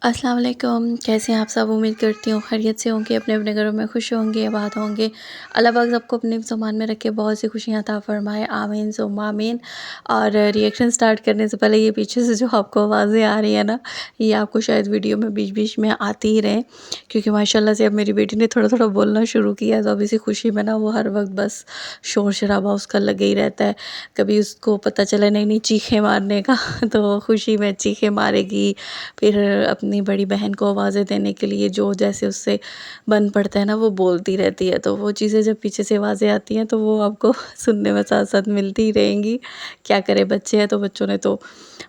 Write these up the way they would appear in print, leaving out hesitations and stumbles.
अस्सलाम वालेकुम। कैसे हैं आप सब? उम्मीद करती हूँ खैरियत से होंगे, अपने अपने घरों में खुश होंगे, आबाद होंगे। अल्लाह पाक सबको अपने ज़ुबान में रखे, बहुत सी खुशियाँ अता फ़रमाए, आमीन सुम्मा आमीन। और रिएक्शन स्टार्ट करने से पहले ये पीछे से जो आपको आवाज़ें आ रही हैं ना, ये आपको शायद वीडियो में बीच बीच में आती ही रहें, क्योंकि माशाल्लाह से अब मेरी बेटी ने थोड़ा थोड़ा बोलना शुरू किया है। तो अब इसी खुशी में ना वो हर वक्त बस शोर शराबा उसका लगे ही रहता है। कभी उसको पता चला नई नई चीखें मारने का तो खुशी में चीखें मारेगी, फिर अपनी बड़ी बहन को आवाज़ें देने के लिए जो जैसे उससे बन पड़ता है ना, वो बोलती रहती है। तो वो चीज़ें जब पीछे से आवाज़ें आती हैं तो वो आपको सुनने में साथ साथ मिलती ही रहेंगी। क्या करें, बच्चे हैं तो बच्चों ने तो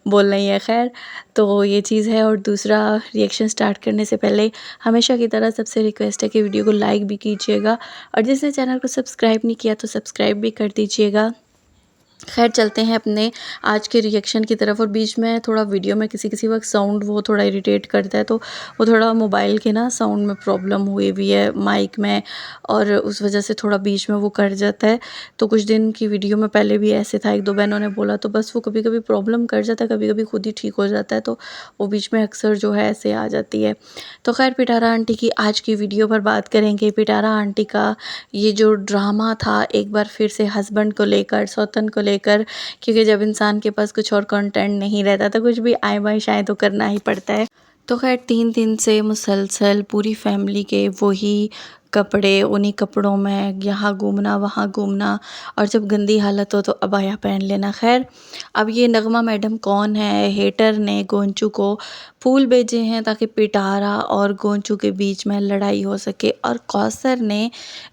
बोलना ही है। खैर, तो ये चीज़ है। और दूसरा, रिएक्शन स्टार्ट करने से पहले हमेशा की तरह सबसे रिक्वेस्ट है कि वीडियो को लाइक भी कीजिएगा, और जिसने चैनल को सब्सक्राइब नहीं किया तो सब्सक्राइब भी कर दीजिएगा। खैर, चलते हैं अपने आज के रिएक्शन की तरफ। और बीच में थोड़ा वीडियो में किसी किसी वक्त साउंड वो थोड़ा इरिटेट करता है, तो वो थोड़ा मोबाइल के ना साउंड में प्रॉब्लम हुई हुई है माइक में, और उस वजह से थोड़ा बीच में वो कट जाता है। तो कुछ दिन की वीडियो में पहले भी ऐसे था, एक दो बहनों ने बोला, तो बस वो कभी कभी प्रॉब्लम कर जाता है, कभी कभी खुद ही ठीक हो जाता है। तो वो बीच में अक्सर जो है ऐसे आ जाती है। तो खैर, पिटारा आंटी की आज की वीडियो पर बात करेंगे। पिटारा आंटी का ये जो ड्रामा था, एक बार फिर से हस्बैंड को लेकर, सौतन को लेकर, क्योंकि जब इंसान के पास कुछ और कंटेंट नहीं रहता तो कुछ भी आए बाएं शायद तो करना ही पड़ता है। तो खैर, 3 दिन से मुसलसल पूरी फैमिली के वही कपड़े, उन्हीं कपड़ों में यहाँ घूमना वहाँ घूमना, और जब गंदी हालत हो तो अबाया पहन लेना। खैर, अब ये नगमा मैडम कौन है? हेटर ने गोंचू को फूल भेजे हैं ताकि पिटारा और गोंचू के बीच में लड़ाई हो सके, और कौसर ने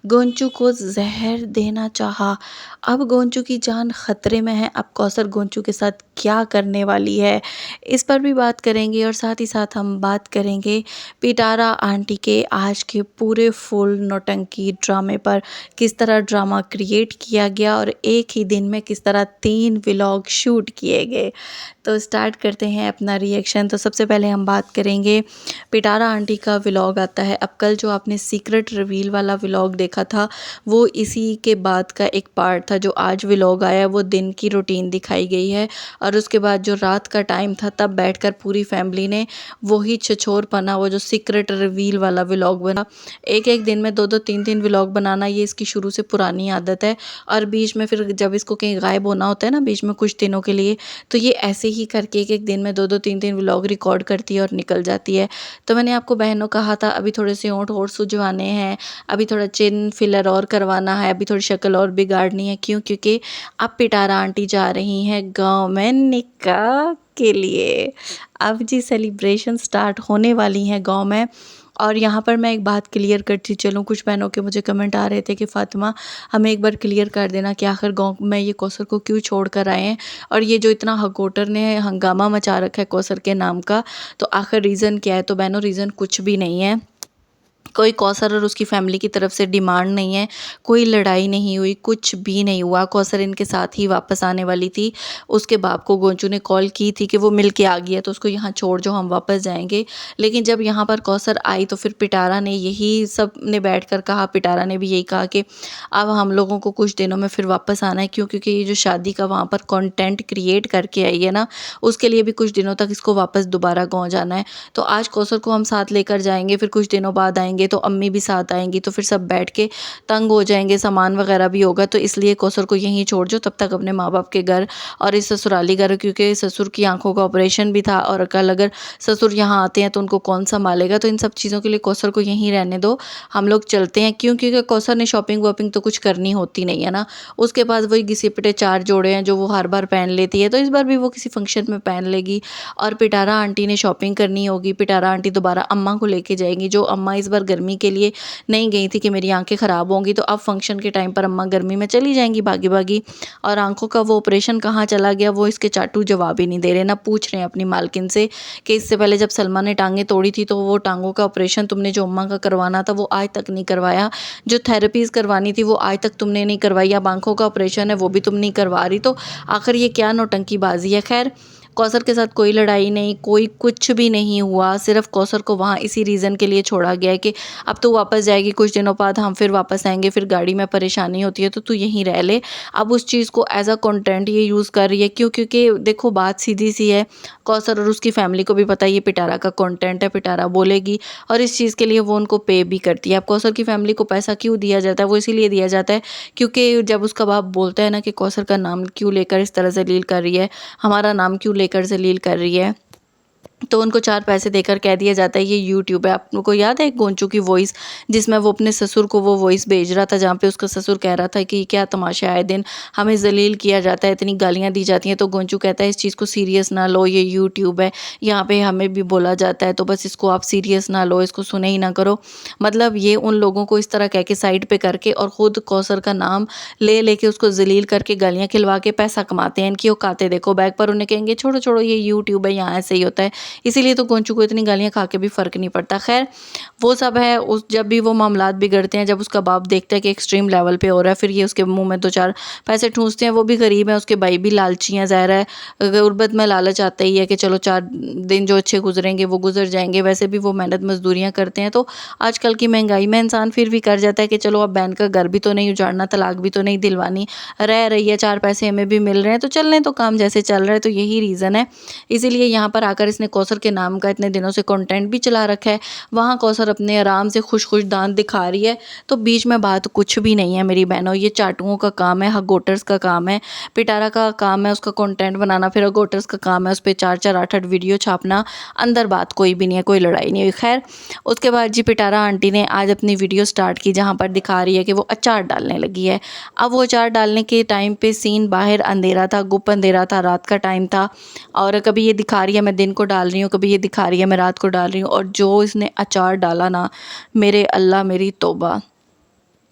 गोंचू को जहर देना चाहा। अब गोंचू की जान खतरे में है। अब कौसर गोंचू के साथ क्या करने वाली है, इस पर भी बात करेंगे। और साथ ही साथ हम बात करेंगे पिटारा आंटी के आज के पूरे फुल नौटंकी ड्रामे पर, किस तरह ड्रामा क्रिएट किया गया और एक ही दिन में किस तरह 3 व्लॉग शूट किए गए। तो स्टार्ट करते हैं अपना रिएक्शन। तो सबसे पहले हम बात करेंगे, पिटारा आंटी का व्लॉग आता है। अब कल जो आपने सीक्रेट रिवील वाला व्लॉग देखा था, वो इसी के बाद का एक पार्ट था। जो आज व्लॉग आया वो दिन की रूटीन दिखाई गई है, और उसके बाद जो रात का टाइम था तब बैठकर पूरी फैमिली ने वही छछोरपना, वो जो सीक्रेट रिवील वाला व्लॉग बना। एक एक दिन में 2-2 3-3 व्लॉग बनाना, ये इसकी शुरू से पुरानी आदत है। और बीच में फिर जब इसको कहीं गायब होना होता है ना, बीच में कुछ दिनों के लिए, तो ये ऐसे ही करके एक एक दिन में 2-2 3-3 व्लॉग रिकॉर्ड करती है और निकल जाती है। तो मैंने आपको बहनों कहा था, अभी थोड़े से होंठ और सुजवाने हैं, अभी थोड़ा चिन फिलर और करवाना है, अभी थोड़ी शक्ल और बिगाड़नी है। क्यों? क्योंकि अब पिटारा आंटी जा रही हैं गाँव में निकाह के लिए। अब जी सेलिब्रेशन स्टार्ट होने वाली हैं गाँव में। और यहाँ पर मैं एक बात क्लियर करती चलूँ, कुछ बहनों के मुझे कमेंट आ रहे थे कि फ़ातिमा, हमें एक बार क्लियर कर देना कि आखिर गाँव में ये कौसर को क्यों छोड़ कर आए हैं, और ये जो इतना हकोटर ने हंगामा मचा रखा है कौसर के नाम का, तो आखिर रीज़न क्या है? तो बहनों, रीज़न कुछ भी नहीं है। कोई कौसर और उसकी फैमिली की तरफ से डिमांड नहीं है, कोई लड़ाई नहीं हुई, कुछ भी नहीं हुआ। कौसर इनके साथ ही वापस आने वाली थी। उसके बाप को गोंचू ने कॉल की थी कि वो मिल के आ गई है तो उसको यहाँ छोड़ जो, हम वापस जाएंगे। लेकिन जब यहाँ पर कौसर आई तो फिर पिटारा ने यही सब ने बैठ कर कहा, पिटारा ने भी यही कहा कि अब हम लोगों को कुछ दिनों में फिर वापस आना है। क्यों? क्योंकि ये जो शादी का वहाँ पर कंटेंट क्रिएट करके आई है ना, उसके लिए भी कुछ दिनों तक इसको वापस दोबारा गाँव जाना है। तो आज कौसर को हम साथ लेकर जाएंगे, फिर कुछ दिनों बाद आएंगे तो अम्मी भी साथ आएंगी, तो फिर सब बैठ के तंग हो जाएंगे, सामान वगैरह भी होगा। तो इसलिए कौसर को यहीं छोड़ जो तब तक अपने माँ बाप के घर और इस ससुराली घर, क्योंकि ससुर की आंखों का ऑपरेशन भी था, और कल अगर ससुर यहाँ आते हैं तो उनको कौन संभालेगा। तो इन सब चीज़ों के लिए कौसर को यहीं रहने दो, हम लोग चलते हैं। क्यों? क्योंकि कौसर ने शॉपिंग वॉपिंग तो कुछ करनी होती नहीं है ना, उसके पास वही घिसे पिटे 4 जोड़े हैं जो वो हर बार पहन लेती है, तो इस बार भी वो किसी फंक्शन में पहन लेगी। और पिटारा आंटी ने शॉपिंग करनी होगी, पिटारा आंटी दोबारा अम्मा को लेके जाएंगी। जो अम्मा इस बार गर्मी के लिए नहीं गई थी कि मेरी आंखें ख़राब होंगी, तो अब फंक्शन के टाइम पर अम्मा गर्मी में चली जाएंगी भागी भागी। और आंखों का वो ऑपरेशन कहाँ चला गया, वो इसके चाटू जवाब ही नहीं दे रहे, ना पूछ रहे हैं अपनी मालकिन से कि इससे पहले जब सलमा ने टांगें तोड़ी थी तो वो टांगों का ऑपरेशन तुमने जो अम्मा का करवाना था वो आज तक नहीं करवाया, जो थेरेपीज़ करवानी थी वो आज तक तुमने नहीं करवाई, अब आंखों का ऑपरेशन है वो भी तुम नहीं करवा रही। तो आखिर ये क्या नौटंकी बाजी है। खैर, कौसर के साथ कोई लड़ाई नहीं, कोई कुछ भी नहीं हुआ, सिर्फ़ कौसर को वहाँ इसी रीज़न के लिए छोड़ा गया है कि अब तू वापस जाएगी, कुछ दिनों बाद हम फिर वापस आएँगे, फिर गाड़ी में परेशानी होती है तो तू यहीं रह ले। अब उस चीज़ को एज़ अ कंटेंट ये यूज़ कर रही है, क्यों? क्योंकि देखो बात सीधी-सी है, कौसर और उसकी फैमिली को भी पता है ये पिटारा का कंटेंट है, पिटारा बोलेगी और इस चीज़ के लिए वो उनको पे भी करती है। अब कौसर की फैमिली को पैसा क्यों दिया जाता है? वो इसीलिए दिया जाता है क्योंकि जब उसका बाप बोलता है ना कि कौसर का नाम क्यों लेकर इस तरह ज़लील कर रही है, हमारा नाम क्यों लेकर ज़लील कर रही है, तो उनको 4 पैसे देकर कह दिया जाता है ये यूट्यूब है। आपको याद है गोंचू की वॉइस, जिसमें वो अपने ससुर को वो वॉइस भेज रहा था, जहाँ पे उसका ससुर कह रहा था कि क्या तमाशा है, आए दिन हमें ज़लील किया जाता है, इतनी गालियाँ दी जाती हैं। तो गोंचू कहता है इस चीज़ को सीरियस ना लो, ये यूट्यूब है, यहाँ पे हमें भी बोला जाता है, तो बस इसको आप सीरियस ना लो, इसको सुने ही ना करो। मतलब ये उन लोगों को इस तरह कह के साइड पे करके और खुद कौसर का नाम ले लेके उसको ज़लील करके गालियाँ खिलवा के पैसा कमाते हैं। इनकी औकातें देखो, बैक पर उन्हें कहेंगे छोड़ो छोड़ो ये यूट्यूब है, यहाँ ऐसे ही होता है। इसीलिए तो गोंचू को इतनी गालियाँ खा के भी फ़र्क नहीं पड़ता। ख़ैर वो सब है, उस जब भी वो मामलात बिगड़ते हैं, जब उसका बाप देखता है कि एक्सट्रीम लेवल पे हो रहा है, फिर ये उसके मुँह में 2-4 पैसे ठूँसते हैं। वो भी गरीब है, उसके भाई भी लालची हैं, ज़ाहिर है गुर्बत में लालच आता ही है कि चलो 4 दिन जो अच्छे गुज़रेंगे वो गुज़र जाएँगे। वैसे भी वो मेहनत मज़दूरियाँ करते हैं, तो आजकल की महँगाई में इंसान फिर भी कर जाता है कि चलो अब बहन का घर भी तो नहीं उजाड़ना, तलाक भी तो नहीं दिलवानी, रह रही है, 4 पैसे हमें भी मिल रहे हैं, तो चल लें, तो काम जैसे चल रहा है, तो यही रीज़न है। इसीलिए यहाँ पर आकर इसने कौसर के नाम का इतने दिनों से कंटेंट भी चला रखा है। वहाँ कौसर अपने आराम से खुश-खुश दाँत दिखा रही है, तो बीच में बात कुछ भी नहीं है मेरी बहनों। ये चाटुओं का काम है, हगोटर्स का काम है, पिटारा का काम है उसका कंटेंट बनाना, फिर हगोटर्स का काम है उस पे 4-4 8-8 वीडियो छापना। अंदर बात कोई भी नहीं है, कोई लड़ाई नहीं हुई। ख़ैर उसके बाद जी पिटारा आंटी ने आज अपनी वीडियो स्टार्ट की, जहाँ पर दिखा रही है कि वो अचार डालने लगी है। अब वो अचार डालने के टाइम पे सीन बाहर अंधेरा था, गुप अंधेरा था, रात का टाइम था, और कभी ये दिखा रही है मैं दिन को डाल रही हूँ, कभी ये दिखा रही है मैं रात को डाल रही हूँ, और जो इसने अचार डाला ना, मेरे अल्लाह मेरी तौबा।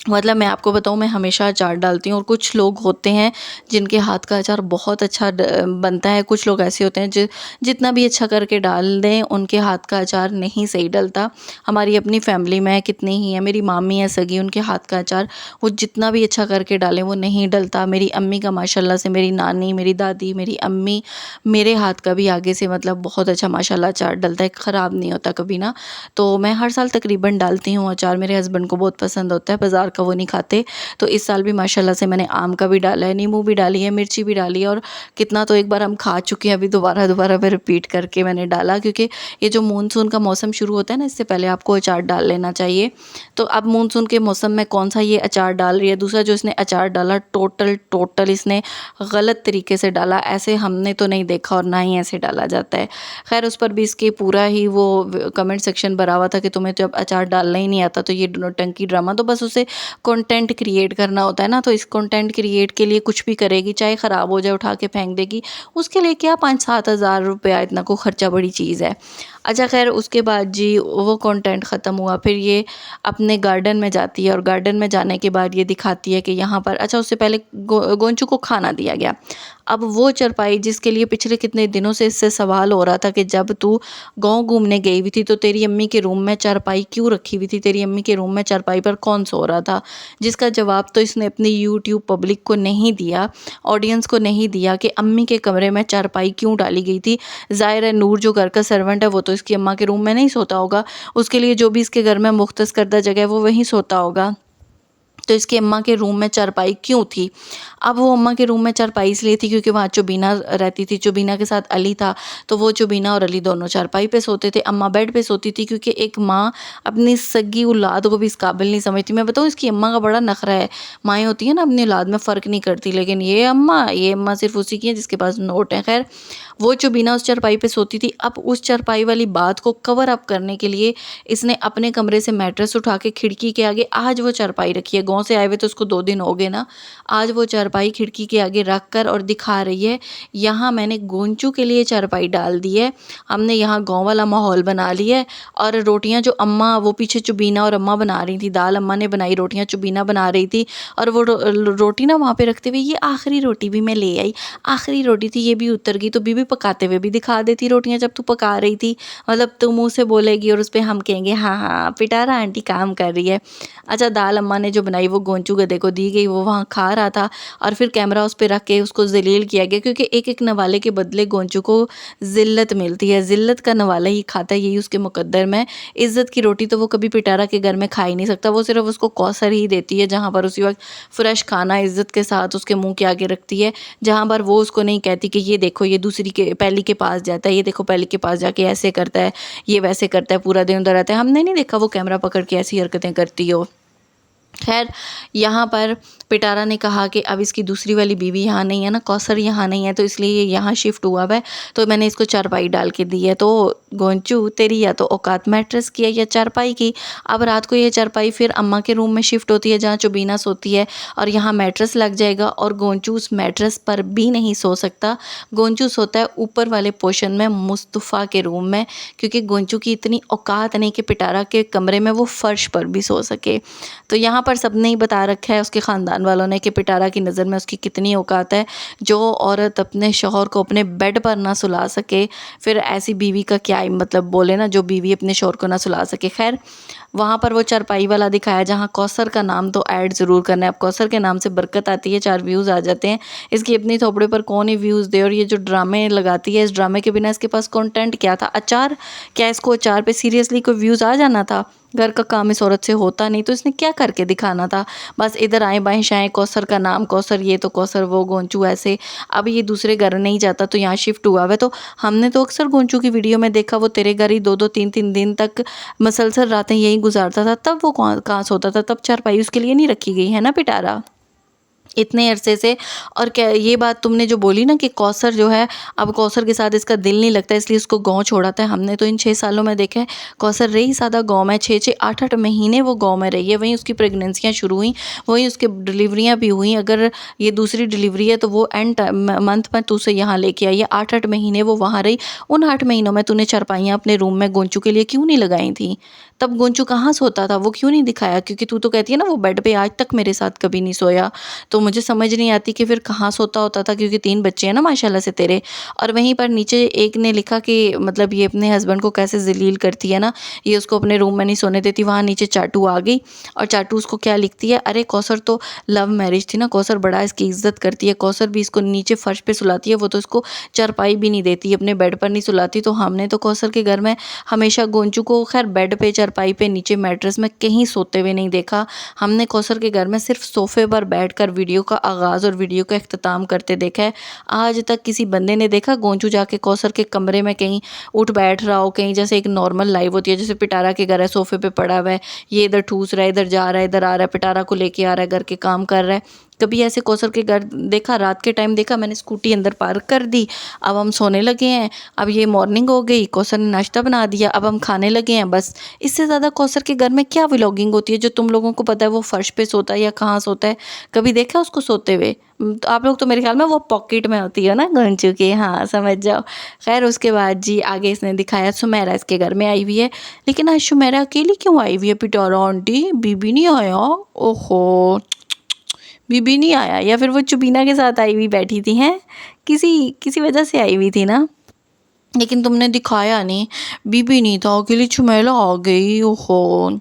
मतलब मैं आपको बताऊँ, मैं हमेशा अचार डालती हूँ, और कुछ लोग होते हैं जिनके हाथ का अचार बहुत अच्छा बनता है। कुछ लोग ऐसे होते हैं जितना भी अच्छा करके डाल दें उनके हाथ का अचार नहीं सही डलता। हमारी अपनी फैमिली में कितनी ही है, मेरी मामी है सगी, उनके हाथ का अचार वो जितना भी अच्छा करके डालें वो नहीं डलता। मेरी अम्मी का माशाल्लाह से, मेरी नानी, मेरी दादी, मेरी अम्मी, मेरे हाथ का भी आगे से मतलब बहुत अच्छा माशाल्लाह अचार डलता है, ख़राब नहीं होता कभी ना। तो मैं हर साल तकरीबन डालती हूँ अचार, मेरे हस्बैंड को बहुत पसंद होता है, बाज़ार का वो नहीं खाते। तो इस साल भी माशाल्लाह से मैंने आम का भी डाला है, नींबू भी डाली है, मिर्ची भी डाली है, और कितना तो एक बार हम खा चुके हैं, अभी दोबारा दोबारा मैं रिपीट करके मैंने डाला, क्योंकि ये जो मानसून का मौसम शुरू होता है ना, इससे पहले आपको अचार डाल लेना चाहिए। तो अब मानसून के मौसम में कौन सा ये अचार डाल रही है। दूसरा जो इसने अचार डाला, टोटल इसने गलत तरीके से डाला, ऐसे हमने तो नहीं देखा और ना ही ऐसे डाला जाता है। खैर उस पर भी इसके पूरा ही वो कमेंट सेक्शन भरा हुआ था कि तुम्हें जब अचार डालना ही नहीं आता तो ये टंकी ड्रामा, तो बस उसे कंटेंट क्रिएट करना होता है ना, तो इस कंटेंट क्रिएट के लिए कुछ भी करेगी, चाहे ख़राब हो जाए उठा के फेंक देगी, उसके लिए क्या 5-7 हज़ार रुपया, इतना को खर्चा बड़ी चीज़ है। अच्छा खैर उसके बाद जी वो कंटेंट ख़त्म हुआ, फिर ये अपने गार्डन में जाती है, और गार्डन में जाने के बाद ये दिखाती है कि यहाँ पर, अच्छा उससे पहले गोंचू को खाना दिया गया। अब वो चरपाई जिसके लिए पिछले कितने दिनों से इससे सवाल हो रहा था कि जब तू गाँव घूमने गई हुई थी तो तेरी अम्मी के रूम में चारपाई क्यों रखी हुई थी, तेरी अम्मी के रूम में चारपाई पर कौन सो रहा था, जिसका जवाब तो इसने अपनी यूट्यूब पब्लिक को नहीं दिया, ऑडियंस को नहीं दिया कि अम्मी के कमरे में चारपाई क्यों डाली गई थी। ज़ाहिर है नूर जो घर का सर्वेंट है वो तो इसकी अम्मा के रूम में नहीं सोता होगा, उसके लिए जो भी इसके घर में मुख्तस करदा जगह है वो वहीं सोता होगा, तो इसकी अम्मा के रूम में चारपाई क्यों थी। अब वो अम्मा के रूम में चारपाई इसलिए थी क्योंकि वहाँ चुबीना रहती थी, चुबीना के साथ अली था, तो वो चुबीना और अली दोनों चारपाई पे सोते थे, अम्मा बेड पे सोती थी, क्योंकि एक माँ अपनी सगी औलाद को भी इस काबिल नहीं समझती। मैं बताऊँ इसकी अम्मा का बड़ा नखरा है, माएँ होती हैं ना अपनी औलाद में फ़र्क नहीं करती, लेकिन ये अम्मा सिर्फ उसी की है जिसके पास नोट है। खैर वो चुबीना उस चारपाई पे सोती थी। अब उस चारपाई वाली बात को कवर अप करने के लिए इसने अपने कमरे से मैट्रेस उठा के खिड़की के आगे आज वो चारपाई रखी है, गाँव से आए हुए तो उसको 2 दिन हो गए ना, आज वो चारपाई खिड़की के आगे रख कर और दिखा रही है, यहाँ मैंने गोंचू के लिए चारपाई डाल दी है, हमने यहाँ गाँव वाला माहौल बना लिया है। और रोटियाँ जो अम्मा वो पीछे चुबीना और अम्मा बना रही थी, दाल अम्मा ने बनाई, रोटियाँ चुबीना बना रही थी, और वो रोटी ना वहाँ पे रखते हुए, ये आखिरी रोटी भी मैं ले आई, आखिरी रोटी थी ये भी उतर गई, तो बीबी पकाते हुए भी दिखा देती रोटियाँ जब तू पका रही थी, मतलब तू मुँह से बोलेगी और उस पर हम कहेंगे हाँ हाँ पिटारा आंटी काम कर रही है। अच्छा दाल अम्मा ने जो बनाई आई वो गोंचू गधे को दी गई, वो वहाँ खा रहा था और फिर कैमरा उस पर रख के उसको ज़लील किया गया, क्योंकि एक एक नवाले के बदले गोंचू को ज़िल्लत मिलती है, ज़िल्लत का नवाला ही खाता है, यही उसके मुकद्दर में। इज़्ज़त की रोटी तो वो कभी पिटारा के घर में खा ही नहीं सकता, वो सिर्फ उसको कौसर ही देती है, जहाँ पर उसी वक्त फ्रेश खाना इज़्ज़त के साथ उसके मुंह के आगे रखती है, जहाँ पर वो उसको नहीं कहती कि ये देखो ये दूसरी के पहली के पास जाता है, ये देखो पहली के पास जाके ऐसे करता है, ये वैसे करता है, पूरा दिन उधर रहता है। हमने नहीं देखा वो कैमरा पकड़ के ऐसी हरकतें करती हो। खैर, यहाँ पर पिटारा ने कहा कि अब इसकी दूसरी वाली बीवी यहाँ नहीं है ना, कौसर यहाँ नहीं है, तो इसलिए ये यहाँ शिफ्ट हुआ है, तो मैंने इसको चारपाई डाल के दी है। तो गोंचू तेरी या तो औकात मैट्रेस की है या चारपाई की। अब रात को ये चारपाई फिर अम्मा के रूम में शिफ्ट होती है जहाँ चुबीना सोती है, और यहाँ मैट्रेस लग जाएगा और गोंचू उस मैट्रेस पर भी नहीं सो सकता। गोंचू सोता है ऊपर वाले पोर्शन में मुस्तफ़ा के रूम में, क्योंकि गोंचू की इतनी औकात नहीं कि पिटारा के कमरे में वो फ़र्श पर भी सो सके। तो यहाँ पर सबने ही बता रखा है उसके ख़ानदान वालों ने कि पिटारा की नज़र में उसकी कितनी औकात है। जो औरत अपने शौहर को अपने बेड पर ना सुला सके, फिर ऐसी बीवी का क्या ही मतलब बोले ना, जो बीवी अपने शौहर को ना सुला सके। खैर, वहाँ पर वो चारपाई वाला दिखाया जहाँ कौसर का नाम तो ऐड ज़रूर करना है। अब कौसर के नाम से बरकत आती है, 4 व्यूज़ आ जाते हैं। इसकी अपनी थोपड़े पर कौन ही व्यूज़ दे, और ये जो ड्रामे लगाती है, इस ड्रामे के बिना इसके पास कंटेंट क्या था? अचार, क्या इसको अचार पे सीरियसली कोई व्यूज़ आ जाना था? घर का काम इस औरत से होता नहीं, तो इसने क्या करके दिखाना था? बस इधर आएँ बाएँ शाएँ, कौसर का नाम, कौसर ये तो कौसर वो, गोंचू ऐसे। अब ये दूसरे घर नहीं जाता तो यहाँ शिफ्ट हुआ है। तो हमने तो अक्सर गोंचू की वीडियो में देखा वो तेरे घर ही 2-2 3-3 दिन तक मसलसल रातें यहीं गुजारता था, तब वो कहाँ सोता था? तब चारपाई उसके लिए नहीं रखी गई है ना पिटारा, इतने अरसे से। और क्या ये बात तुमने जो बोली ना कि कौसर जो है, अब कौसर के साथ इसका दिल नहीं लगता इसलिए उसको गाँव छोड़ाता है। हमने तो इन 6 सालों में देखा है कौसर रही सादा गाँव में, 6-6 8-8 महीने वो गाँव में रही है। वहीं उसकी प्रेगनेंसियाँ शुरू हुई, वहीं उसकी डिलीवरियाँ भी हुई। अगर ये दूसरी डिलीवरी है तो वो एंड मंथ में तू उसे यहाँ लेके आई है। 8-8 महीने वो वहाँ रही। उन 8 महीनों में तूने चारपाइयाँ अपने रूम में गोंचू के लिए क्यों नहीं लगाई थी? तब गोंचू कहाँ सोता था, वो क्यों नहीं दिखाया? क्योंकि तू तो कहती है ना वो बेड पे आज तक मेरे साथ कभी नहीं सोया। तो मुझे समझ नहीं आती कि फिर कहाँ सोता होता था, क्योंकि 3 बच्चे हैं ना माशाल्लाह से तेरे। और वहीं पर नीचे एक ने लिखा कि मतलब ये अपने हस्बैंड को कैसे ज़लील करती है ना, ये उसको अपने रूम में नहीं सोने देती। वहाँ नीचे चाटू आ गई और चाटू उसको क्या लिखती है, अरे कौसर तो लव मैरिज थी ना, कौसर बड़ा इसकी इज़्ज़त करती है, कौसर भी इसको नीचे फ़र्श पे सुलाती है, वो तो इसको चारपाई भी नहीं देती, अपने बेड पर नहीं सुलाती। तो हमने तो कौसर के घर में हमेशा गोंचू को खैर बेड पे, चारपाई पे, नीचे मैट्रेस में कहीं सोते हुए नहीं देखा। हमने कौसर के घर में सिर्फ सोफ़े पर बैठकर वीडियो का आगाज़ और वीडियो का इख्तिताम करते देखा है। आज तक किसी बंदे ने देखा गोंचू जाके कौसर के कमरे में कहीं उठ बैठ रहा हो, कहीं जैसे एक नॉर्मल लाइव होती है, जैसे पिटारा के घर है, सोफ़े पे पड़ा हुआ है, ये इधर ठूस रहा है, इधर जा रहा है, इधर आ रहा है, पिटारा को लेके आ रहा है, घर के काम कर रहा है। कभी ऐसे कौसर के घर देखा? रात के टाइम देखा मैंने, स्कूटी अंदर पार्क कर दी, अब हम सोने लगे हैं, अब ये मॉर्निंग हो गई, कौसर ने नाश्ता बना दिया, अब हम खाने लगे हैं, बस। इससे ज़्यादा कौसर के घर में क्या व्लॉगिंग होती है? जो तुम लोगों को पता है वो फर्श पे सोता है या कहाँ सोता है, कभी देखा उसको सोते हुए? तो आप लोग तो मेरे ख्याल में वो पॉकेट में होती है ना गोंचू की, हाँ समझ जाओ। खैर उसके बाद जी आगे इसने दिखाया सुमेरा इसके घर में आई हुई है, लेकिन आज सुमेरा अकेली क्यों आई हुई है? पिटारा आंटी, बीबी नहीं आया? ओहो, बीबी नहीं आया, या फिर वो चुबीना के साथ आई हुई बैठी थी हैं, किसी किसी वजह से आई हुई थी ना, लेकिन तुमने दिखाया नहीं। बीबी नहीं था, अकेली छुमेला आ गई, ओहो।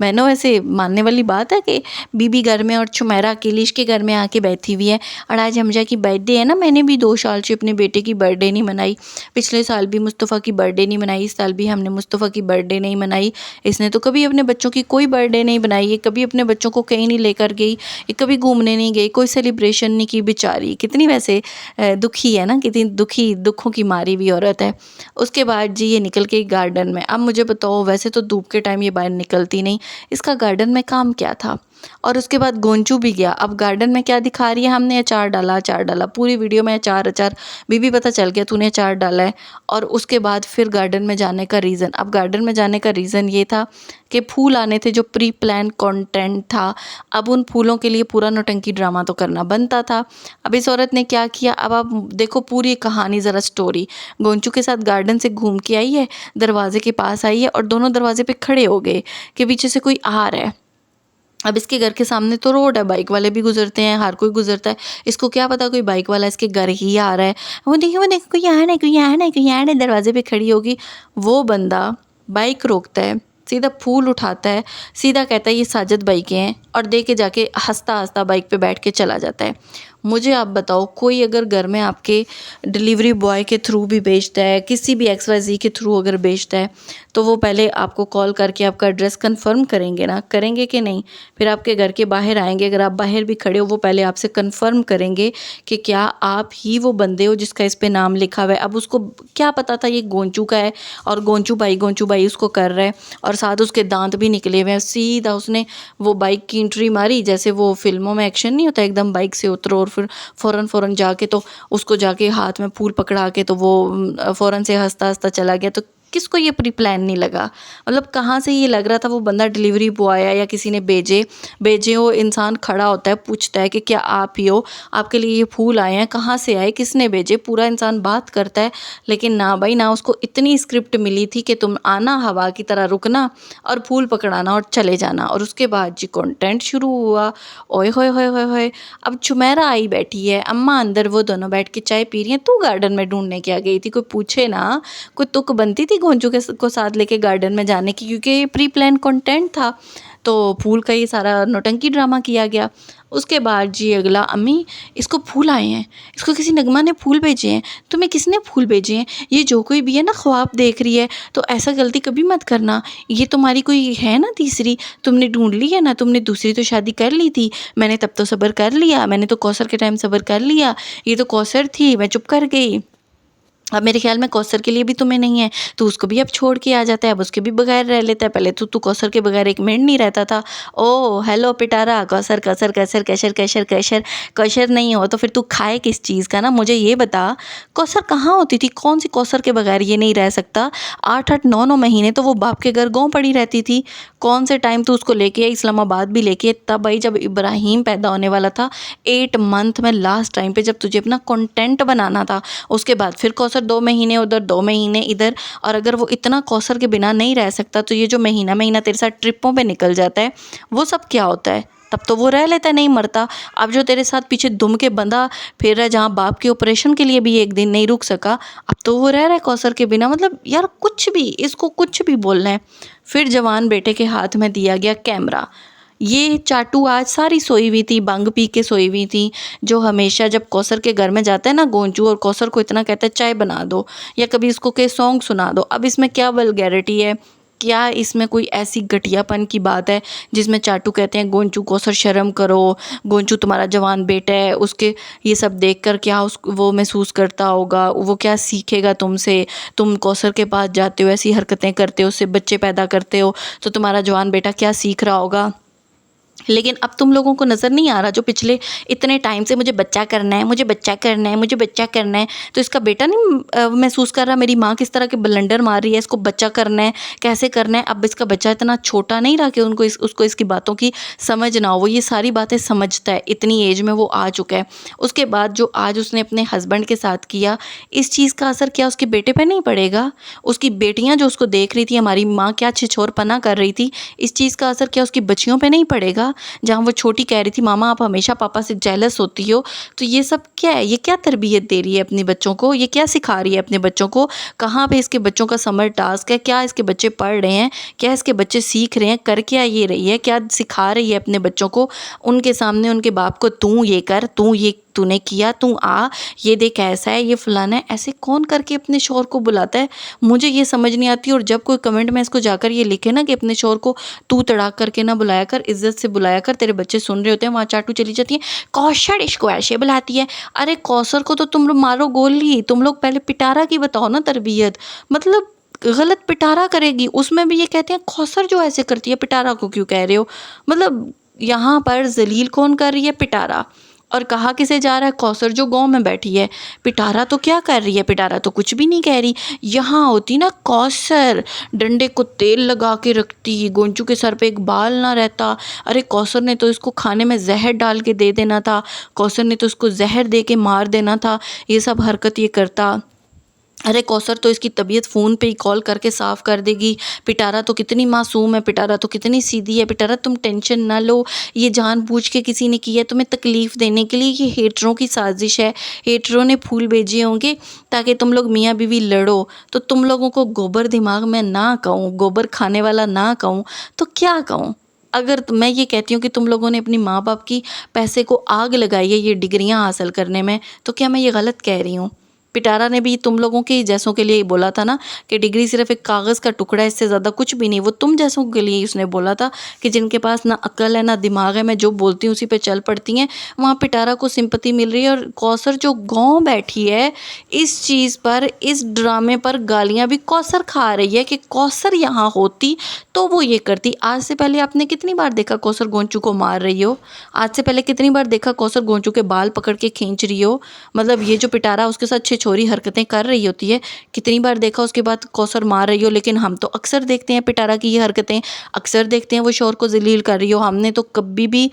मैंने वैसे मानने वाली बात है कि बीबी घर में और छुमेरा अकेली इसके घर में आके बैठी हुई है। और आज हमजा की बर्थडे है ना, मैंने भी 2 साल से अपने बेटे की बर्थडे नहीं मनाई। पिछले साल भी मुस्तफ़ा की बर्थडे नहीं मनाई, इस साल भी हमने मुस्तफ़ा की बर्थडे नहीं मनाई। इसने तो कभी अपने बच्चों की कोई बर्थडे नहीं बनाई, ये कभी अपने बच्चों को कहीं नहीं लेकर गई, ये कभी घूमने नहीं गई, कोई सेलिब्रेशन नहीं की। बेचारी कितनी वैसे दुखी है ना, कितनी दुखी, दुखों की मारी हुई औरत है। उसके बाद जी ये निकल गई गार्डन में। अब मुझे बताओ, वैसे तो धूप के टाइम ये बाहर निकलती नहीं, इसका गार्डन में काम क्या था? और उसके बाद गोंचू भी गया। अब गार्डन में क्या दिखा रही है, हमने अचार डाला, अचार डाला, पूरी वीडियो में अचार अचार। बीबी पता चल गया तूने अचार डाला है। और उसके बाद फिर गार्डन में जाने का रीज़न, अब गार्डन में जाने का रीज़न ये था कि फूल आने थे, जो प्री प्लान कंटेंट था। अब उन फूलों के लिए पूरा नौटंकी ड्रामा तो करना बनता था। अब इस औरत ने क्या किया, अब आप देखो पूरी कहानी, ज़रा स्टोरी। गोंचू के साथ गार्डन से घूम के आई है, दरवाजे के पास आई है और दोनों दरवाजे पे खड़े हो गए कि पीछे से कोई आ रहा है। अब इसके घर के सामने तो रोड है, बाइक वाले भी गुजरते हैं, हर कोई गुजरता है। इसको क्या पता कोई बाइक वाला इसके घर ही आ रहा है। वो देखो कोई यहाँ नहीं, कोई यहाँ नहीं, कोई यहाँ नहीं, दरवाजे पे खड़ी होगी। वो बंदा बाइक रोकता है, सीधा फूल उठाता है, सीधा कहता है ये साजिद भाई के हैं और दे के जाके हँसता-हँसता बाइक पे बैठ के चला जाता है। मुझे आप बताओ, कोई अगर घर में आपके डिलीवरी बॉय के थ्रू भी भेजता है, किसी भी XYZ के थ्रू अगर भेजता है, तो वो पहले आपको कॉल करके आपका एड्रेस कन्फर्म करेंगे ना, करेंगे कि नहीं? फिर आपके घर के बाहर आएँगे, अगर आप बाहर भी खड़े हो वो पहले आपसे कन्फर्म करेंगे कि क्या आप ही वो बंदे हो जिसका इस पे नाम लिखा हुआ है। अब उसको क्या पता था ये गोंचू का है और गोंचू भाई उसको कर रहा है और साथ उसके दाँत भी निकले हुए हैं। सीधा उसने वो बाइक की एंट्री मारी, जैसे वो फ़िल्मों में एक्शन नहीं होता, एकदम बाइक से उतरो और फिर फ़ौरन जाके तो उसको जाके हाथ में फूल पकड़ा के तो वो फ़ौरन से हँसता-हँसता चला गया। तो किसको ये प्री प्लान नहीं लगा? मतलब कहाँ से ये लग रहा था वो बंदा डिलीवरी बॉय है या किसी ने भेजे हो। इंसान खड़ा होता है, पूछता है कि क्या आप ही हो? आपके लिए ये फूल आए हैं, कहाँ से आए, किसने भेजे? पूरा इंसान बात करता है। लेकिन ना भाई ना, उसको इतनी स्क्रिप्ट मिली थी कि तुम आना, हवा की तरह रुकना और फूल पकड़ाना और चले जाना। और उसके बाद जी कंटेंट शुरू हुआ। ओए होए होए होए होए! अब चुमेरा आई बैठी है, अम्मा अंदर, वो दोनों बैठ के चाय पी रही हैं। तू गार्डन में ढूँढने क्या गई थी? कोई पूछे ना, कोई तुक बनती थी गोंचू को साथ लेके गार्डन में जाने की, क्योंकि ये प्री प्लान कंटेंट था। तो फूल का ये सारा नौटंकी ड्रामा किया गया। उसके बाद जी अगला, अम्मी इसको फूल आए हैं, इसको किसी नगमा ने फूल भेजे हैं। तुम्हें किसने फूल भेजे हैं? ये जो कोई भी है ना ख्वाब देख रही है, तो ऐसा गलती कभी मत करना। ये तुम्हारी कोई है ना तीसरी, तुमने ढूंढ ली है ना, तुमने दूसरी तो शादी कर ली थी, मैंने तब तो सब्र कर लिया, मैंने तो कौसर के टाइम सब्र कर लिया, ये तो कौसर थी, मैं चुप कर गई। अब मेरे ख्याल में कौसर के लिए भी तुम्हें नहीं है, तो उसको भी अब छोड़ के आ जाता है, अब उसके भी बगैर रह लेता है। पहले तो तू कौसर के बगैर एक मिनट नहीं रहता था। ओह हेलो पिटारा, कौसर कौसर कैसर कैशर कैशर कैशर कौशर नहीं हो तो फिर तू खाए किस चीज़ का ना, मुझे ये बता। कौसर कहाँ होती थी? कौन सी कौसर के बगैर ये नहीं रह सकता? 8-8 9-9 महीने तो वो बाप के घर गाँव पड़ी रहती थी। कौन से टाइम तू उसको लेके आई इस्लामाबाद भी लेके, तब आई जब इब्राहिम पैदा होने वाला था 8 मंथ में, लास्ट टाइम पे जब तुझे अपना कंटेंट बनाना था। उसके बाद फिर कौसर 2 महीने उधर, 2 महीने इधर। और अगर वो इतना कौसर के बिना नहीं रह सकता, तो ये जो महीना महीना तेरे साथ ट्रिपों पे निकल जाता है, वो सब क्या होता है? तब तो वो रह लेता है, नहीं मरता। अब जो तेरे साथ पीछे दुम के बंधा फिर रहा है, जहाँ बाप के ऑपरेशन के लिए भी एक दिन नहीं रुक सका, अब तो वो रह रहा है कौसर के बिना। मतलब यार कुछ भी, इसको कुछ भी बोलना है। फिर जवान बेटे के हाथ में दिया गया कैमरा। ये चाटू आज सारी सोई हुई थी, बंग पी के सोई हुई थी, जो हमेशा जब कौसर के घर में जाता है ना गोंचू, और कौसर को इतना कहता है चाय बना दो या कभी इसको के सॉन्ग सुना दो। अब इसमें क्या वल्गैरिटी है? क्या इसमें कोई ऐसी घटियापन की बात है जिसमें चाटू कहते हैं गोंचू कौसर शर्म करो, गोंचू तुम्हारा जवान बेटा है, उसके ये सब देखकर क्या वो महसूस करता होगा, वो क्या सीखेगा तुमसे? तुम कौसर के पास जाते हो, ऐसी हरकतें करते हो, उससे बच्चे पैदा करते हो, तो तुम्हारा जवान बेटा क्या सीख रहा होगा? लेकिन अब तुम लोगों को नज़र नहीं आ रहा, जो पिछले इतने टाइम से मुझे बच्चा करना है, मुझे बच्चा करना है, मुझे बच्चा करना है, तो इसका बेटा नहीं महसूस कर रहा मेरी माँ किस तरह के ब्लंडर मार रही है, इसको बच्चा करना है, कैसे करना है? अब इसका बच्चा इतना छोटा नहीं रहा कि उसको इसकी बातों की समझ ना हो। वो ये सारी बातें समझता है, इतनी एज में वो आ चुका है। उसके बाद जो आज उसने अपने हस्बैंड के साथ किया, इस चीज़ का असर क्या उसके बेटे पे नहीं पड़ेगा? उसकी बेटियाँ जो उसको देख रही थी, हमारी माँ क्या छिछोरपना कर रही थी, इस चीज़ का असर क्या उसकी बच्चियों पे नहीं पड़ेगा? जहाँ वो छोटी कह रही थी मामा आप हमेशा पापा से जेलस होती हो। तो ये सब क्या है? ये क्या तरबियत दे रही है अपने बच्चों को? ये क्या सिखा रही है अपने बच्चों को? कहाँ पे इसके बच्चों का समर टास्क है? क्या इसके बच्चे पढ़ रहे हैं? क्या इसके बच्चे सीख रहे हैं? कर क्या ये रही है? क्या सिखा रही है अपने बच्चों को? उनके सामने उनके बाप को तू ये कर, तू ये तूने किया, तू आ, ये देख ऐसा है, ये फलाना है, ऐसे कौन करके अपने शौहर को बुलाता है? मुझे ये समझ नहीं आती। और जब कोई कमेंट में इसको जाकर ये लिखे ना कि अपने शौहर को तू तड़ाक करके ना बुलाया कर, इज्जत से बुलाया कर, तेरे बच्चे सुन रहे होते हैं, वहाँ चाटू चली जाती है कौशल इसको ऐसे बुलाती है। अरे कौसर को तो तुम लोग मारो गोली, तुम लोग पहले पिटारा की बताओ ना तरबियत। मतलब गलत पिटारा करेगी, उसमें भी ये कहते हैं कौसर जो ऐसे करती है, पिटारा को क्यों कह रहे हो? मतलब यहाँ पर जलील कौन कर रही है? पिटारा। और कहा किसे जा रहा है? कौसर जो गाँव में बैठी है। पिटारा तो क्या कर रही है? पिटारा तो कुछ भी नहीं कह रही। यहाँ होती ना कौसर, डंडे को तेल लगा के रखती, गोंचू के सर पे एक बाल ना रहता। अरे कौसर ने तो इसको खाने में जहर डाल के दे देना था, कौसर ने तो इसको जहर दे के मार देना था, ये सब हरकत ये करता। अरे कौसर तो इसकी तबीयत फ़ोन पे ही कॉल करके साफ़ कर देगी। पिटारा तो कितनी मासूम है, पिटारा तो कितनी सीधी है, पिटारा तुम टेंशन ना लो, ये जानबूझ के किसी ने की है तुम्हें तकलीफ़ देने के लिए, ये हेटरों की साज़िश है। हेटरों ने फूल भेजे होंगे ताकि तुम लोग मियाँ बीवी लड़ो। तो तुम लोगों को गोबर दिमाग में ना कहूँ, गोबर खाने वाला ना कहूँ तो क्या कहूँ? अगर मैं ये कहती हूँ कि तुम लोगों ने अपनी माँ-बाप की पैसे को आग लगाई है ये डिग्रियाँ हासिल करने में, तो क्या मैं ये गलत कह रही हूँ? पिटारा ने भी तुम लोगों के जैसों के लिए ही बोला था ना कि डिग्री सिर्फ़ एक कागज़ का टुकड़ा है, इससे ज़्यादा कुछ भी नहीं। वो तुम जैसों के लिए ही उसने बोला था कि जिनके पास ना अक्ल है, ना दिमाग है, मैं जो बोलती हूँ उसी पे चल पड़ती हैं। वहाँ पिटारा को सिंपैथी मिल रही है और कौसर जो गाँव बैठी है, इस चीज़ पर, इस ड्रामे पर गालियाँ भी कौसर खा रही है कि कौसर यहाँ होती तो वो ये करती। आज से पहले आपने कितनी बार देखा कौसर गोंचू को मार रही हो? आज से पहले कितनी बार देखा कौसर गोंचू के बाल पकड़ के खींच रही हो? मतलब ये जो पिटारा उसके साथ छिछोरी हरकतें कर रही होती है, कितनी बार देखा उसके बाद कौसर मार रही हो। लेकिन हम तो अक्सर देखते हैं पिटारा की ये हरकतें, अक्सर देखते हैं वो शौहर को ज़लील कर रही हो। हमने तो कभी भी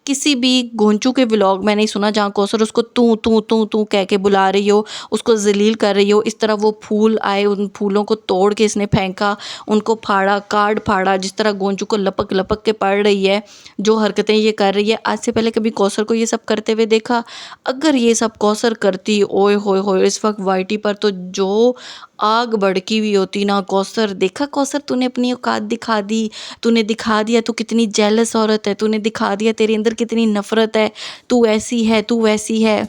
किसी भी गोंचू के व्लॉग में नहीं सुना जहाँ कौसर उसको तू तू तू तू कह के बुला रही हो, उसको ज़लील कर रही हो। इस तरह वो फूल आए, उन फूलों को तोड़ के इसने फेंका, उनको फाड़ा, कार्ड फाड़ा, जिस तरह गोंचू को लपक लपक के पड़ रही है, जो हरकतें ये कर रही है। आज से पहले कभी कौसर को ये सब करते हुए देखा? अगर ये सब कौसर करती, ओए होए होए, इस वक्त वाईटी पर तो जो आग भड़की हुई होती ना। कौसर, देखा कौसर, तूने अपनी औकात दिखा दी, तूने दिखा दिया तू कितनी जेलस औरत है, तूने दिखा दिया तेरे अंदर कितनी नफ़रत है, तू ऐसी है, तू वैसी है।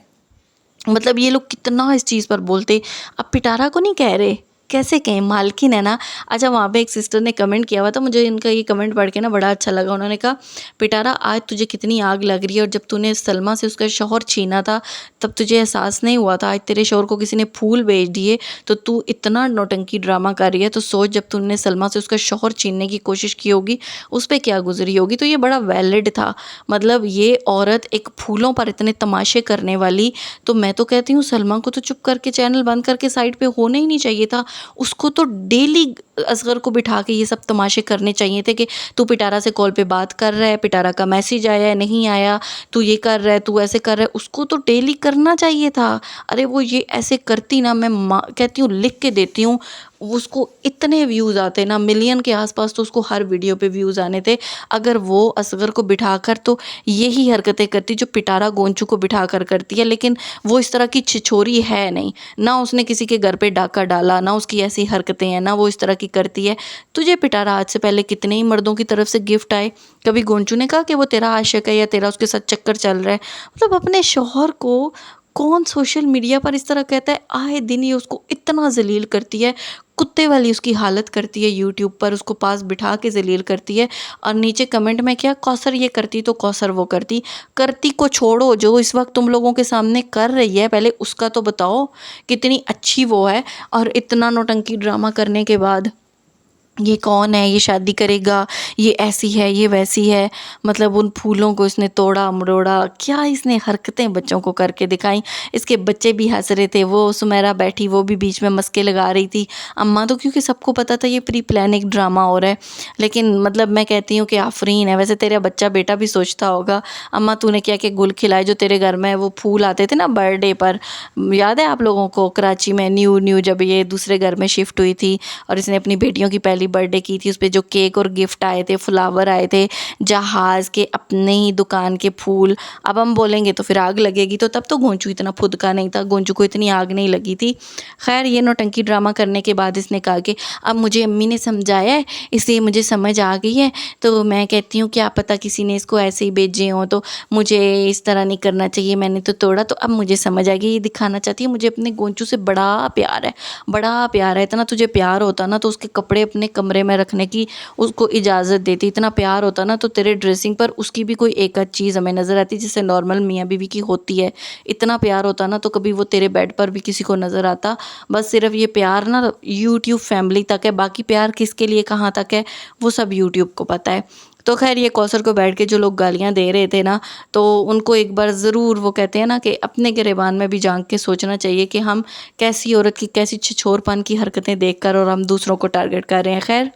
मतलब ये लोग कितना इस चीज़ पर बोलते। अब पिटारा को नहीं कह रहे, कैसे कहें, मालकिन है ना। अच्छा, वहाँ पे एक सिस्टर ने कमेंट किया हुआ था, मुझे इनका ये कमेंट पढ़ के ना बड़ा अच्छा लगा। उन्होंने कहा, पिटारा आज तुझे कितनी आग लग रही है और जब तूने सलमा से उसका शौहर छीना था तब तुझे एहसास नहीं हुआ था। आज तेरे शौहर को किसी ने फूल भेज दिए तो तू इतना नौटंकी ड्रामा कर रही है। तो सोच, जब तूने सलमा से उसका शौहर छीनने की कोशिश की होगी उस पर क्या गुजरी होगी। तो ये बड़ा वैलिड था। मतलब ये औरत एक फूलों पर इतने तमाशे करने वाली, तो मैं तो कहती हूँ सलमा को तो चुप करके चैनल बंद करके साइड पे होना ही नहीं चाहिए था। उसको तो डेली असगर को बिठा के ये सब तमाशे करने चाहिए थे कि तू पिटारा से कॉल पे बात कर रहा है, पिटारा का मैसेज आया है, नहीं आया, तू ये कर रहा है, तू ऐसे कर रहा है। उसको तो डेली करना चाहिए था। अरे वो ये ऐसे करती ना, मैं कहती हूँ लिख के देती हूँ, उसको इतने व्यूज़ आते ना, मिलियन के आसपास तो उसको हर वीडियो पे व्यूज़ आने थे। अगर वो असगर को बिठाकर तो यही हरकतें करती जो पिटारा गोंचू को बिठा कर करती है। लेकिन वो इस तरह की छिछोरी है नहीं, ना उसने किसी के घर पे डाका डाला, ना उसकी ऐसी हरकतें हैं, ना वो इस तरह की करती है। तुझे पिटारा आज से पहले कितने ही मर्दों की तरफ से गिफ्ट आए, कभी गोंचू ने कहा कि वो तेरा आशिक है या तेरा उसके साथ चक्कर चल रहा है? मतलब अपने शौहर को कौन सोशल मीडिया पर इस तरह कहता है? आए दिन ये उसको इतना जलील करती है, कुत्ते वाली उसकी हालत करती है, यूट्यूब पर उसको पास बिठा के जलील करती है। और नीचे कमेंट में क्या, कौसर ये करती तो कौसर वो करती। करती को छोड़ो, जो इस वक्त तुम लोगों के सामने कर रही है पहले उसका तो बताओ, कितनी अच्छी वो है। और इतना नौटंकी ड्रामा करने के बाद ये कौन है, ये शादी करेगा, ये ऐसी है, ये वैसी है। मतलब उन फूलों को इसने तोड़ा मरोड़ा, क्या इसने हरकतें बच्चों को करके दिखाई। इसके बच्चे भी हंस रहे थे, वो सुमेरा बैठी वो भी बीच में मस्के लगा रही थी। अम्मा तो, क्योंकि सबको पता था ये प्री प्लान एक ड्रामा हो रहा है। लेकिन मतलब मैं कहती हूँ कि आफरीन है। वैसे तेरा बच्चा बेटा भी सोचता होगा, अम्मा तूने क्या क्या गुल खिलाए जो तेरे घर में वो फूल आते थे ना बर्थडे पर। याद है आप लोगों को, कराची में न्यू न्यू जब ये दूसरे घर में शिफ्ट हुई थी और इसने अपनी बेटियों की पहली बर्थडे की थी, उस पे जो केक और गिफ्ट आए थे, फ्लावर आए थे, जहाज़ के, अपने ही दुकान के फूल। अब हम बोलेंगे तो फिर आग लगेगी, तो तब तो गोंचू इतना फुदका नहीं था, गोंचू को इतनी आग नहीं लगी थी। खैर, ये नौटंकी ड्रामा करने के बाद इसने कहा कि अब मुझे अम्मी ने समझाया है इसलिए मुझे समझ आ गई है। तो मैं कहती हूँ क्या पता किसी ने इसको ऐसे ही भेजे हों, तो मुझे इस तरह नहीं करना चाहिए, मैंने तो तोड़ा तो अब मुझे समझ आ गई। ये दिखाना चाहती है मुझे अपने गोंचू से बड़ा प्यार है, बड़ा प्यार है। इतना तुझे प्यार होता ना तो उसके कपड़े अपने कमरे में रखने की उसको इजाज़त देती। इतना प्यार होता ना तो तेरे ड्रेसिंग पर उसकी भी कोई एक आध चीज़ हमें नज़र आती जैसे नॉर्मल मियाँ बीवी की होती है। इतना प्यार होता ना तो कभी वो तेरे बेड पर भी किसी को नज़र आता। बस सिर्फ ये प्यार ना यूट्यूब फैमिली तक है, बाकी प्यार किसके लिए कहाँ तक है वो सब यूट्यूब को पता है। तो खैर, ये कौसर को बैठ के जो लोग गालियाँ दे रहे थे ना, तो उनको एक बार ज़रूर, वो कहते हैं ना कि अपने गिरेबान में भी झांक के सोचना चाहिए कि हम कैसी औरत की कैसी छिछोरपन की हरकतें देखकर और हम दूसरों को टारगेट कर रहे हैं। खैर,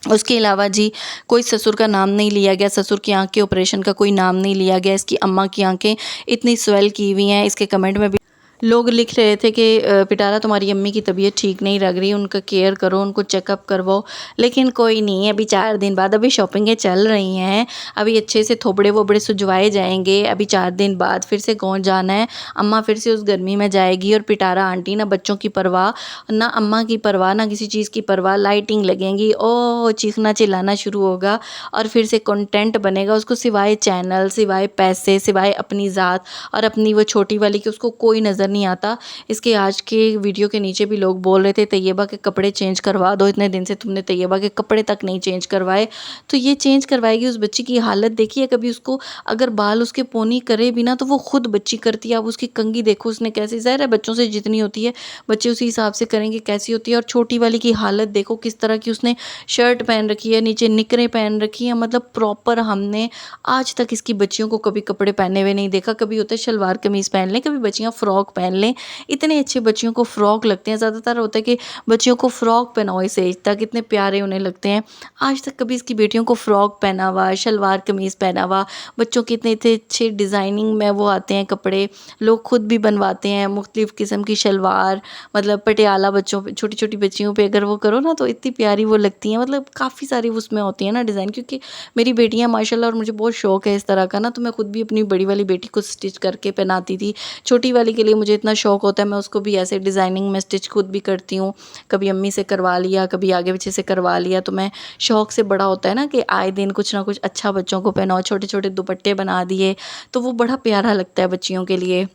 उसके अलावा जी कोई ससुर का नाम नहीं लिया गया, ससुर की आँख के ऑपरेशन का कोई नाम नहीं लिया गया। इसकी अम्मा की आँखें इतनी स्वेल की हुई हैं, इसके कमेंट में भी लोग लिख रहे थे कि पिटारा तुम्हारी अम्मी की तबीयत ठीक नहीं लग रही, उनका केयर करो, उनको चेकअप करवाओ। लेकिन कोई नहीं, अभी 4 दिन बाद अभी शॉपिंगें चल रही हैं, अभी अच्छे से थोबड़े-वोबड़े सुजवाए जाएँगे। अभी 4 दिन बाद फिर से गाँव जाना है, अम्मा फिर से उस गर्मी में जाएगी और पिटारा आंटी ना बच्चों की परवाह, ना अम्मा की परवाह, ना किसी चीज़ की परवाह, लाइटिंग लगेंगी, ओह! चीखना-चिल्लाना शुरू होगा और फिर से कंटेंट बनेगा उसको, सिवाय चैनल, सिवाय पैसे, सिवाय अपनी ज़ात और अपनी वो छोटी वाली कि उसको कोई नज़र नहीं आता। इसके आज के वीडियो के नीचे भी लोग बोल रहे थे तैयबा के कपड़े चेंज करवा दो, इतने दिन से तुमने तैयबा के कपड़े तक नहीं चेंज करवाए। तो ये चेंज करवाएगी, उस बच्ची की हालत देखिए, कभी उसको अगर बाल उसके पोनी करे भी ना तो वो खुद बच्ची करती है। अब उसकी कंघी देखो उसने कैसी, ज़ाहिर है बच्चों से जितनी होती है बच्चे उसी हिसाब से करेंगे कैसी होती है। और छोटी वाली की हालत देखो किस तरह की उसने शर्ट पहन रखी है, नीचे निकरें पहन रखी हैं, मतलब प्रॉपर। हमने आज तक इसकी बच्चियों को कभी कपड़े पहने हुए नहीं देखा। कभी होता है शलवार कमीज़ पहन लें, कभी बच्चियाँ फ़्रॉक पहन लें, इतने अच्छे बच्चियों को फ़्रॉक लगते हैं। ज़्यादातर होता है कि बच्चियों को फ़्रॉक पहनाओ इस एज तक, इतने प्यारे उन्हें लगते हैं। आज तक कभी इसकी बेटियों को फ़्रॉक पहना हुआ, शलवार कमीज़ पहना हुआ, बच्चों के इतने इतने अच्छे डिज़ाइनिंग में वो आते हैं कपड़े, लोग खुद भी बनवाते हैं मुख्तलिफ़ किस्म की शलवार, मतलब पटियाला बच्चों पे, छोटी छोटी बच्चियों पे अगर वो करो ना तो इतनी प्यारी वो लगती हैं। मतलब काफ़ी सारी उसमें होती है ना डिज़ाइन, क्योंकि मेरी बेटियाँ माशाल्लाह और मुझे बहुत शौक है इस तरह का ना, तो मैं खुद भी अपनी बड़ी वाली बेटी को स्टिच करके पहनाती थी। छोटी वाली के लिए मुझे इतना शौक होता है, मैं उसको भी ऐसे डिज़ाइनिंग में स्टिच खुद भी करती हूँ। कभी अम्मी से करवा लिया, कभी आगे पीछे से करवा लिया। तो मैं शौक से, बड़ा होता है ना कि आए दिन कुछ ना कुछ अच्छा बच्चों को पहनाओ, छोटे छोटे दुपट्टे बना दिए तो वो बड़ा प्यारा लगता है बच्चियों के लिए।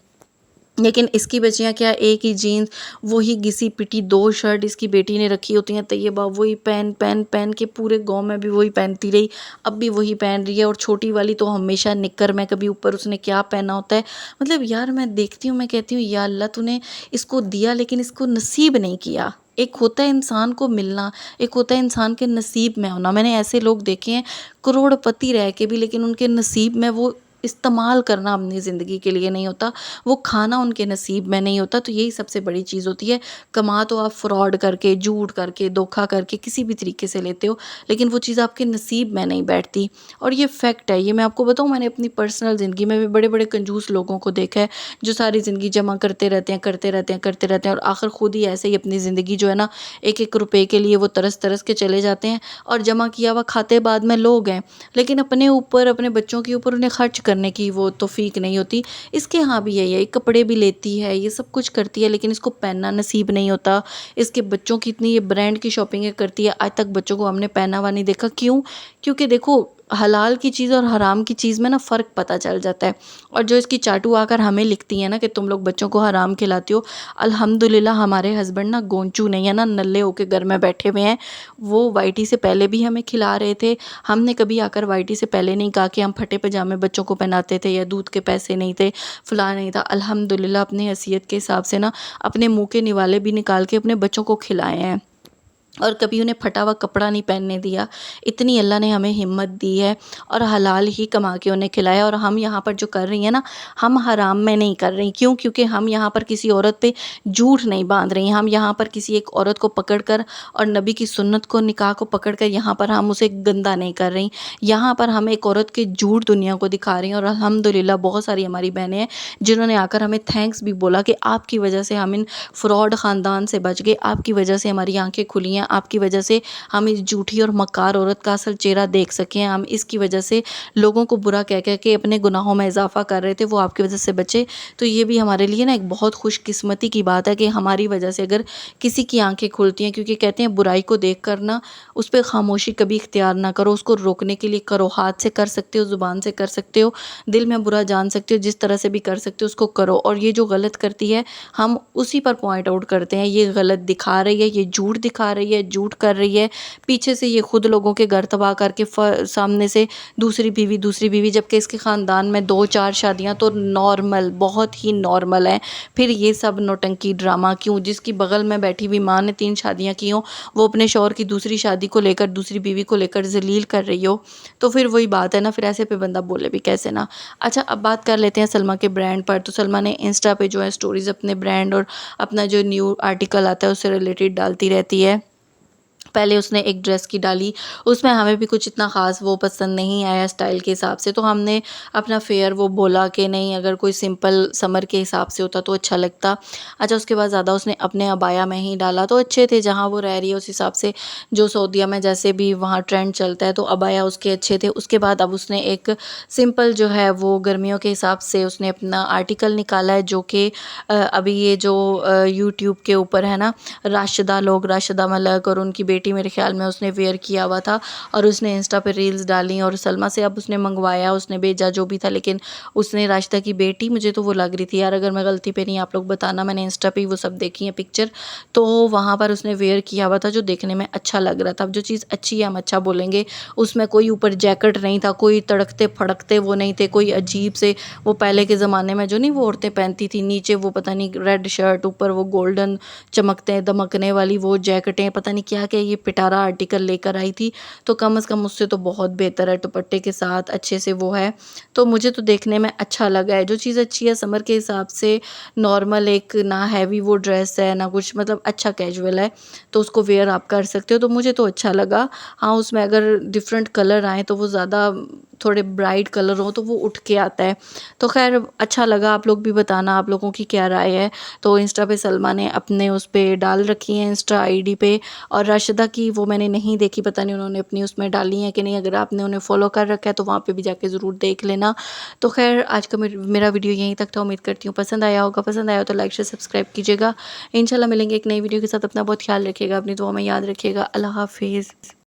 लेकिन इसकी बच्चियाँ क्या, एक ही जीन्स, वही घिसी-पिटी 2 शर्ट इसकी बेटी ने रखी होती हैं, तैयबा वही पहन के पूरे गाँव में भी वही पहनती रही, अब भी वही पहन रही है। और छोटी वाली तो हमेशा निक्कर में, कभी ऊपर उसने क्या पहना होता है। मतलब यार मैं देखती हूँ, मैं कहती हूँ या अल्लाह तूने इसको दिया लेकिन इसको नसीब नहीं किया। एक होता है इंसान को मिलना, एक होता है इंसान के नसीब में होना। मैंने ऐसे लोग देखे हैं करोड़पति रह के भी, लेकिन उनके नसीब में वो इस्तेमाल करना अपनी ज़िंदगी के लिए नहीं होता, वो खाना उनके नसीब में नहीं होता। तो यही सबसे बड़ी चीज़ होती है। कमा तो आप फ्रॉड करके, झूठ करके, धोखा करके, किसी भी तरीके से लेते हो, लेकिन वो चीज़ आपके नसीब में नहीं बैठती। और ये फैक्ट है, ये मैं आपको बताऊँ, मैंने अपनी पर्सनल ज़िंदगी में भी बड़े-बड़े कंजूस लोगों को देखा है, जो सारी ज़िंदगी जमा करते रहते हैं, करते रहते हैं, करते रहते हैं और आखिर खुद ही ऐसे ही अपनी ज़िंदगी जो है ना, एक-एक रुपए के लिए वो तरस-तरस के चले जाते हैं और जमा किया हुआ खाते बाद में लोग हैं, लेकिन अपने ऊपर, अपने बच्चों के ऊपर उन्हें खर्च करने की वो तौफ़ीक नहीं होती। इसके यहाँ भी यही है, कपड़े भी लेती है, ये सब कुछ करती है, लेकिन इसको पहनना नसीब नहीं होता। इसके बच्चों की इतनी ये ब्रांड की शॉपिंगें करती है, आज तक बच्चों को हमने पहना हुआ नहीं देखा। क्यों? क्योंकि देखो, हलाल की चीज़ और हराम की चीज़ में ना फ़र्क पता चल जाता है। और जो इसकी चाटू आकर हमें लिखती है ना कि तुम लोग बच्चों को हराम खिलाती हो, अल्हम्दुलिल्लाह हमारे हस्बैंड ना गोंचू नहीं है ना, नल्ले होके घर में बैठे हुए हैं। वो वाइटी से पहले भी हमें खिला रहे थे। हमने कभी आकर वाइटी से पहले नहीं कहा कि हम फटे पजामे बच्चों को पहनाते थे या दूध के पैसे नहीं थे, फलां नहीं था। अल्हम्दुलिल्लाह अपनी हैसियत के हिसाब से ना अपने मुँह के निवाले भी निकाल के अपने बच्चों को खिलाए हैं। और कभी उन्हें फटा हुआ कपड़ा नहीं पहनने दिया। इतनी अल्लाह ने हमें हिम्मत दी है और हलाल ही कमा के उन्हें खिलाया। और हम यहाँ पर जो कर रही हैं ना, हम हराम में नहीं कर रही। क्यों? क्योंकि हम यहाँ पर किसी औरत पे झूठ नहीं बांध रही। हम यहाँ पर किसी एक औरत को पकड़ कर और नबी की सुन्नत को, निकाह को पकड़ कर यहाँ पर हम उसे गंदा नहीं कर रही। यहाँ पर हम एक औरत के झूठ दुनिया को दिखा रही हैं। और अल्हम्दुलिल्लाह बहुत सारी हमारी बहनें हैं जिन्होंने आकर हमें थैंक्स भी बोला कि आपकी वजह से हम इन फ्रॉड ख़ानदान से बच गए, आपकी वजह से हमारी आंखें खुली हैं, आपकी वजह से हम इस झूठी और मक्कार औरत का असल चेहरा देख सके हैं। हम इसकी वजह से लोगों को बुरा कह कह के अपने गुनाहों में इजाफा कर रहे थे, वो आपकी वजह से बचे। तो ये भी हमारे लिए ना एक बहुत खुशकिस्मती की बात है कि हमारी वजह से अगर किसी की आंखें खुलती हैं। क्योंकि कहते हैं बुराई को देख कर ना उस पर खामोशी कभी इख्तियार ना करो, उसको रोकने के लिए करो। हाथ से कर सकते हो, ज़ुबान से कर सकते हो, दिल में बुरा जान सकते हो, जिस तरह से भी कर सकते हो उसको करो। और ये जो गलत करती है हम उसी पर पॉइंट आउट करते हैं, ये गलत दिखा रही है, ये झूठ दिखा रही है, झूठ कर रही है, पीछे से ये खुद लोगों के घर तबाह करके सामने से दूसरी बीवी, जबकि इसके ख़ानदान में 2-4 शादियां तो नॉर्मल, बहुत ही नॉर्मल है। फिर ये सब नौटंकी ड्रामा क्यों? जिसकी बगल में बैठी हुई माँ ने 3 शादियां की हों, वो अपने शौहर की दूसरी शादी को लेकर, दूसरी बीवी को लेकर जलील कर रही हो, तो फिर वही बात है ना, फिर ऐसे पे बंदा बोले भी कैसे ना। अच्छा, अब बात कर लेते हैं सलमा के ब्रांड पर। तो सलमा ने इंस्टा पे जो है स्टोरीज़ अपने ब्रांड और अपना जो न्यू आर्टिकल आता है उससे रिलेटेड डालती रहती है। पहले उसने एक ड्रेस की डाली, उसमें हमें भी कुछ इतना ख़ास वो पसंद नहीं आया स्टाइल के हिसाब से, तो हमने अपना फेयर वो बोला कि नहीं, अगर कोई सिंपल समर के हिसाब से होता तो अच्छा लगता। अच्छा, उसके बाद ज़्यादा उसने अपने अबाया में ही डाला, तो अच्छे थे, जहाँ वो रह रही है उस हिसाब से जो सऊदीया में जैसे भी वहाँ ट्रेंड चलता है तो अबाया उसके अच्छे थे। उसके बाद अब उसने एक सिंपल जो है वो गर्मियों के हिसाब से उसने अपना आर्टिकल निकाला है, जो कि अभी ये जो यूट्यूब के ऊपर है ना, राशिदा मलिक और उनकी बेटी, मेरे ख्याल में उसने वेयर किया हुआ था और उसने इंस्टा पे रील्स डाली और सलमा से अब उसने मंगवाया, उसने भेजा जो भी था, लेकिन उसने राशिदा की बेटी, मुझे तो वो लग रही थी यार, अगर मैं गलती पे नहीं, आप लोग बताना, मैंने इंस्टा पे वो सब देखी है पिक्चर, तो वहाँ पर उसने वेयर किया हुआ था जो देखने में अच्छा लग रहा था। अब जो चीज़ अच्छी है हम अच्छा बोलेंगे, उसमें कोई ऊपर जैकेट नहीं था, कोई तड़कते फड़कते वो नहीं थे, कोई अजीब से वो पहले के ज़माने में जो नहीं वो औरतें पहनती थी, नीचे वो पता नहीं रेड शर्ट, ऊपर वो गोल्डन चमकते दमकने वाली वो जैकेटें, पता नहीं क्या क्या ये पिटारा आर्टिकल लेकर आई थी। तो कम से कम उससे तो बहुत बेहतर है, दुपट्टे के साथ अच्छे से वो है, तो मुझे तो देखने में अच्छा लगा है। जो चीज़ अच्छी है समर के हिसाब से, नॉर्मल एक ना हैवी वो ड्रेस है ना कुछ, मतलब अच्छा कैजुअल है, तो उसको वेयर आप कर सकते हो, तो मुझे तो अच्छा लगा। हाँ, उसमें अगर डिफरेंट कलर आएँ तो वो ज़्यादा थोड़े ब्राइट कलर हों तो वो उठ के आता है, तो खैर अच्छा लगा। आप लोग भी बताना आप लोगों की क्या राय है। तो इंस्टा पे सलमा ने अपने उस पे डाल रखी हैं इंस्टा आईडी पे, और राशिदा की वो मैंने नहीं देखी, पता नहीं उन्होंने अपनी उसमें डाली हैं कि नहीं, अगर आपने उन्हें फॉलो कर रखा है तो वहाँ पे भी जाके ज़रूर देख लेना। तो खैर आज का मेरा वीडियो यहीं तक था, उम्मीद करती हूँ पसंद आया होगा, पसंद आया हो तो लाइक शेयर सब्सक्राइब कीजिएगा। इंशाल्लाह मिलेंगे एक नई वीडियो के साथ, अपना बहुत ख्याल रखिएगा, अपनी दुआ में याद रखिएगा। अल्लाह हाफिज़।